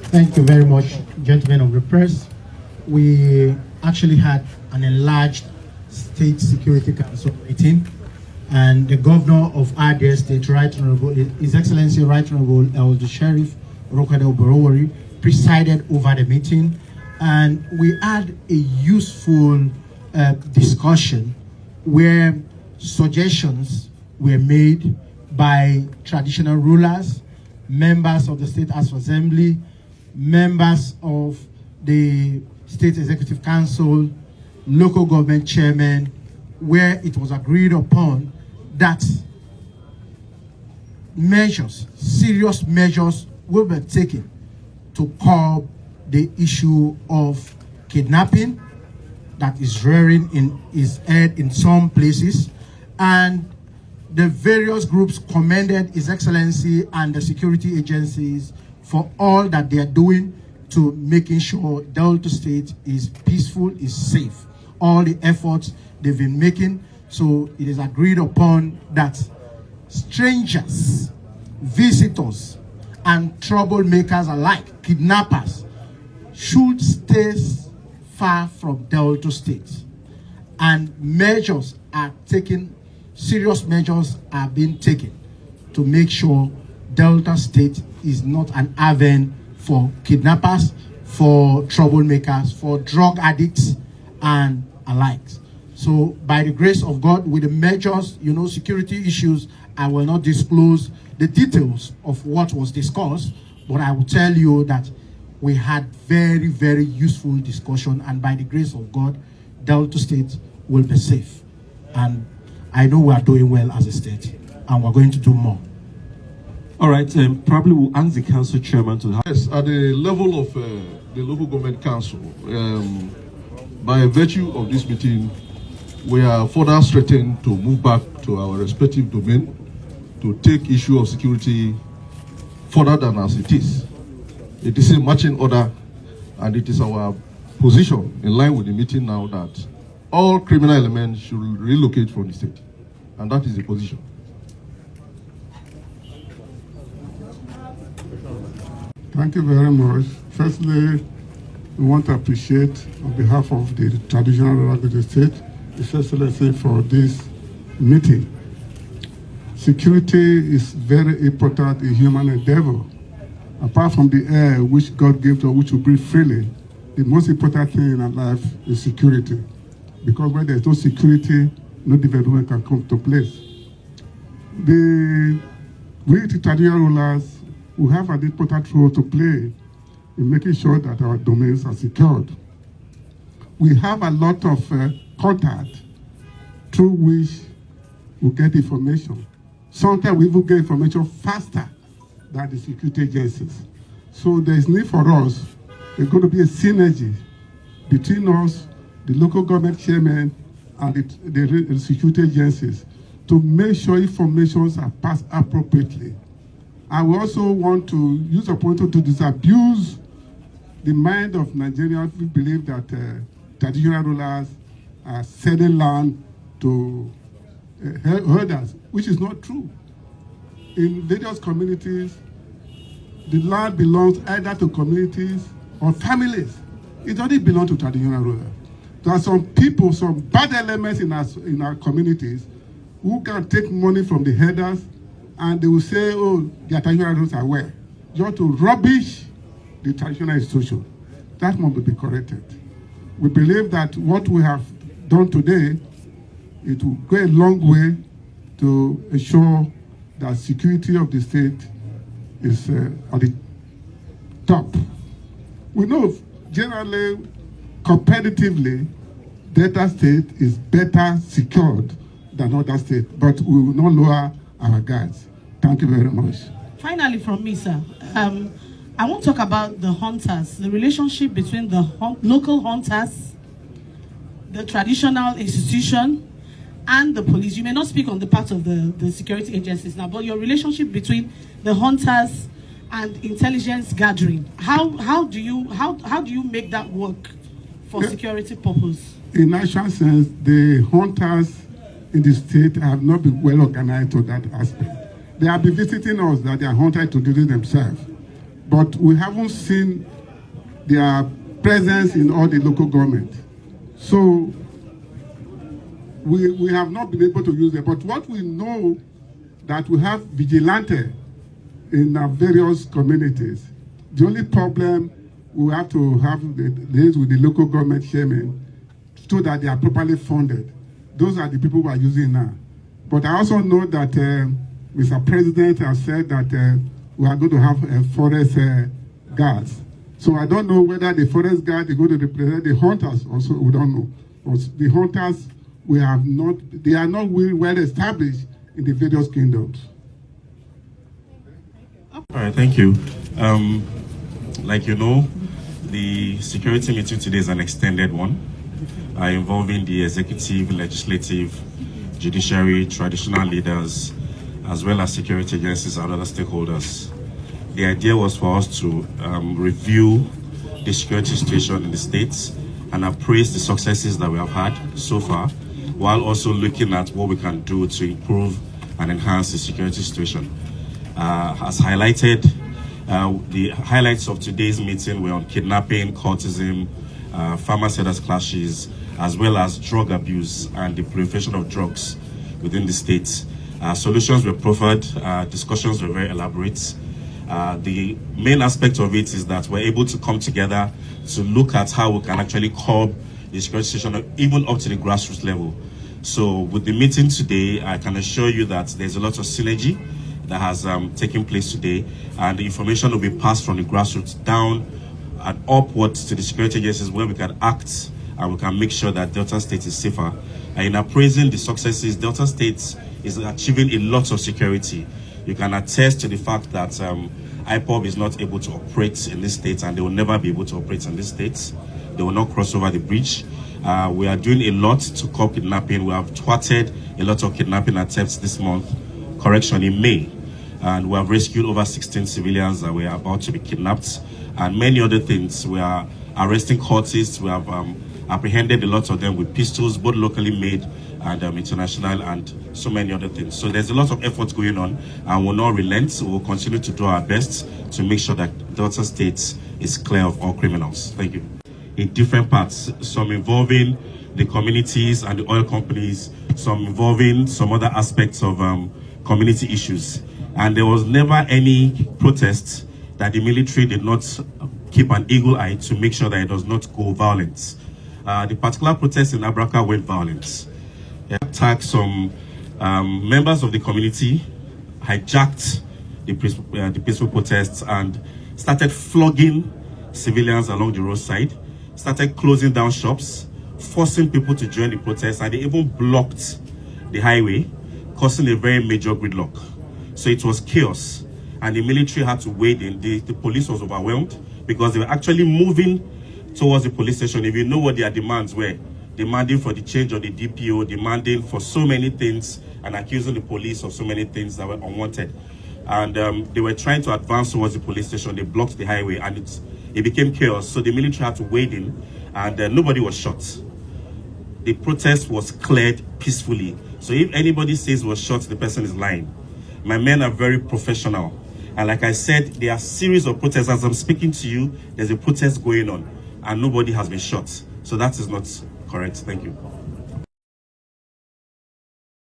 Thank you very much, gentlemen of the press. We actually had an enlarged State Security Council meeting, and the governor of Abia State, Right Honorable, His Excellency Right Honorable Elder Sheriff Oborevwori, presided over the meeting, and we had a useful discussion where suggestions were made by traditional rulers, members of the State House of Assembly, members of the State Executive Council, local government chairmen, where it was agreed upon that measures, serious measures will be taken to curb the issue of kidnapping that is rearing its head in some places. And the various groups commended His Excellency and the security agencies for all that they are doing to making sure Delta State is peaceful, is safe. All the efforts they've been making. So it is agreed upon that strangers, visitors, and troublemakers alike, kidnappers, should stay far from Delta State. And measures are taken, serious measures are being taken to make sure Delta State is not an haven for kidnappers, for troublemakers, for drug addicts, and alike. So by the grace of God, with the measures, security issues, I will not disclose the details of what was discussed, but I will tell you that we had very, very useful discussion, and by the grace of God, Delta State will be safe. And I know we are doing well as a state, and we're going to do more. All right, probably we'll ask the council chairman to... Yes, at the level of the local government council, by virtue of this meeting, we are further strengthened to move back to our respective domain to take issue of security further than as it is. It is a marching order, and it is our position in line with the meeting now that all criminal elements should relocate from the state, and that is the position. Thank you very much. Firstly, we want to appreciate on behalf of the traditional ruler of the state, His Excellency, for this meeting. Security is very important in human endeavor. Apart from the air which God gave to us, which we breathe freely, the most important thing in our life is security. Because when there's no security, no development can come to place. We, the traditional rulers, we have an important role to play in making sure that our domains are secured. We have a lot of contact through which we get information. Sometimes we even get information faster than the security agencies. So there's need for us, there's going to be a synergy between us, the local government chairman, and the security agencies to make sure information are passed appropriately. I will also want to use the opportunity to disabuse the mind of Nigerians who believe that traditional rulers are selling land to herders, which is not true. In various communities, the land belongs either to communities or families. It doesn't belong to traditional rulers. There are some people, some bad elements in our communities who can take money from the herders, and they will say, oh, the traditional rulers are where? You want to rubbish the traditional institution. That must be corrected. We believe that what we have done today, it will go a long way to ensure that security of the state is at the top. We know generally, competitively, Delta State is better secured than other states, but we will not lower our guards. Thank you very much. Finally, from me, sir, I want to talk about the hunters, the relationship between the local hunters, the traditional institution, and the police. You may not speak on the part of the security agencies now, but your relationship between the hunters and intelligence gathering. How do you make that work for security purpose? In actual sense, the hunters in the state have not been well organized to that aspect. They have been visiting us that they are hunters to do it themselves. but we haven't seen their presence in all the local government. So we have not been able to use them. But what we know, that we have vigilante in our various communities. The only problem, we have to have this with the local government chairman so that they are properly funded. Those are the people we are using now. But I also know that Mr. President has said that we are going to have forest guards. So I don't know whether the forest guard is going to represent the hunters also, we don't know. But the hunters, they are not well established in the various kingdoms. All right, thank you. Like you know, the security meeting today is an extended one, involving the executive, legislative, judiciary, traditional leaders, as well as security agencies and other stakeholders. The idea was for us to review the security situation in the states and appraise the successes that we have had so far, while also looking at what we can do to improve and enhance the security situation. As highlighted, the highlights of today's meeting were on kidnapping, cultism, farmer sellers clashes, as well as drug abuse and the proliferation of drugs within the states. Solutions were proffered, discussions were very elaborate. The main aspect of it is that we're able to come together to look at how we can actually curb the security situation even up to the grassroots level. So with the meeting today, I can assure you that there's a lot of synergy that has taken place today, and the information will be passed from the grassroots down and upwards to the security agencies where we can act and we can make sure that Delta State is safer. And in appraising the successes, Delta State is achieving a lot of security. You can attest to the fact that IPOB is not able to operate in this state, and they will never be able to operate in this state. They will not cross over the bridge. We are doing a lot to curb kidnapping. We have thwarted a lot of kidnapping attempts this month, in May. And we have rescued over 16 civilians that were about to be kidnapped, and many other things. We are arresting cultists. We have apprehended a lot of them with pistols, both locally made and international, and so many other things. So there's a lot of effort going on, and we'll not relent. We'll continue to do our best to make sure that Delta State is clear of all criminals. Thank you. In different parts, some involving the communities and the oil companies, some involving some other aspects of community issues. And there was never any protest that the military did not keep an eagle eye to make sure that it does not go violent. The particular protest in Abraka went violent. They attacked some members of the community, hijacked the peaceful protests, and started flogging civilians along the roadside, started closing down shops, forcing people to join the protest, and they even blocked the highway, causing a very major gridlock. So it was chaos, and the military had to wade in. The police was overwhelmed because they were actually moving towards the police station. If you know what their demands were, demanding for the change of the DPO, demanding for so many things, and accusing the police of so many things that were unwanted. And they were trying to advance towards the police station. They blocked the highway, and it became chaos. So the military had to wade in, and nobody was shot. The protest was cleared peacefully. So if anybody says was shot, the person is lying. My men are very professional. And like I said, there are a series of protests. As I'm speaking to you, there's a protest going on, and nobody has been shot. So that is not correct. Thank you.